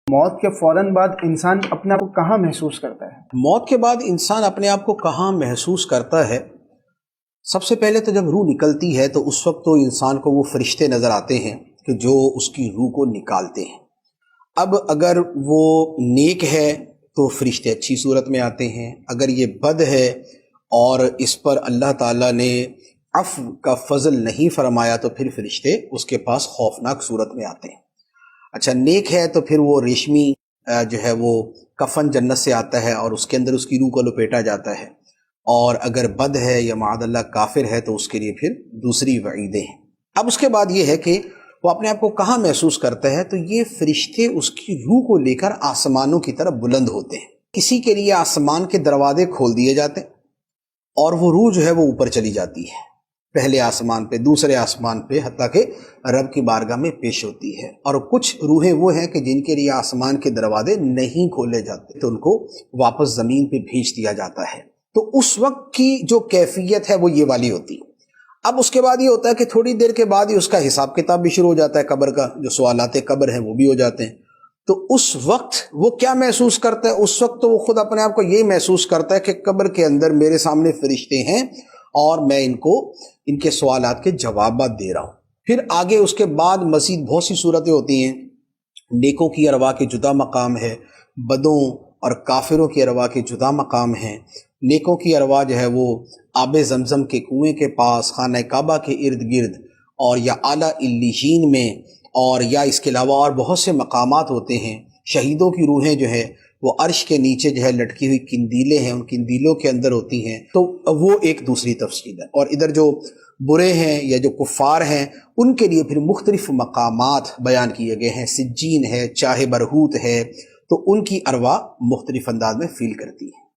موت کے فوراً بعد انسان اپنے آپ کو کہاں محسوس کرتا ہے؟ موت کے بعد انسان اپنے آپ کو کہاں محسوس کرتا ہے؟ سب سے پہلے تو جب روح نکلتی ہے تو اس وقت تو انسان کو وہ فرشتے نظر آتے ہیں کہ جو اس کی روح کو نکالتے ہیں۔ اب اگر وہ نیک ہے تو فرشتے اچھی صورت میں آتے ہیں، اگر یہ بد ہے اور اس پر اللہ تعالیٰ نے عفو کا فضل نہیں فرمایا تو پھر فرشتے اس کے پاس خوفناک صورت میں آتے ہیں۔ اچھا، نیک ہے تو پھر وہ ریشمی جو ہے وہ کفن جنت سے آتا ہے اور اس کے اندر اس کی روح کو لپیٹا جاتا ہے، اور اگر بد ہے یا معاذ اللہ کافر ہے تو اس کے لیے پھر دوسری وعیدیں ہیں۔ اب اس کے بعد یہ ہے کہ وہ اپنے آپ کو کہاں محسوس کرتا ہے، تو یہ فرشتے اس کی روح کو لے کر آسمانوں کی طرف بلند ہوتے ہیں۔ کسی کے لیے آسمان کے دروازے کھول دیے جاتے ہیں اور وہ روح جو ہے وہ اوپر چلی جاتی ہے، پہلے آسمان پہ، دوسرے آسمان پہ، حتیٰ کہ رب کی بارگاہ میں پیش ہوتی ہے۔ اور کچھ روحیں وہ ہیں کہ جن کے لیے آسمان کے دروازے نہیں کھولے جاتے تو ان کو واپس زمین پہ بھیج دیا جاتا ہے۔ تو اس وقت کی جو کیفیت ہے وہ یہ والی ہوتی ہے۔ اب اس کے بعد یہ ہوتا ہے کہ تھوڑی دیر کے بعد ہی اس کا حساب کتاب بھی شروع ہو جاتا ہے، قبر کا جو سوالات قبر ہیں وہ بھی ہو جاتے ہیں۔ تو اس وقت وہ کیا محسوس کرتا ہے؟ اس وقت تو وہ خود اپنے آپ کو یہ محسوس کرتا ہے کہ قبر کے اندر میرے سامنے فرشتے ہیں اور میں ان کو ان کے سوالات کے جوابات دے رہا ہوں۔ پھر آگے اس کے بعد مزید بہت سی صورتیں ہوتی ہیں۔ نیکوں کی ارواح کے جدا مقام ہے، بدوں اور کافروں کی ارواح کے جدا مقام ہیں۔ نیکوں کی ارواح جو ہے وہ آب زمزم کے کنویں کے پاس، خانہ کعبہ کے ارد گرد، اور یا اعلیٰ علیین میں، اور یا اس کے علاوہ اور بہت سے مقامات ہوتے ہیں۔ شہیدوں کی روحیں جو ہے وہ عرش کے نیچے جو ہے لٹکی ہوئی قندیلیں ہیں، ان قندیلوں کے اندر ہوتی ہیں، تو وہ ایک دوسری تفصیل ہے۔ اور ادھر جو برے ہیں یا جو کفار ہیں ان کے لیے پھر مختلف مقامات بیان کیے گئے ہیں، سجین ہے، چاہے برہوت ہے، تو ان کی ارواح مختلف انداز میں فیل کرتی ہیں۔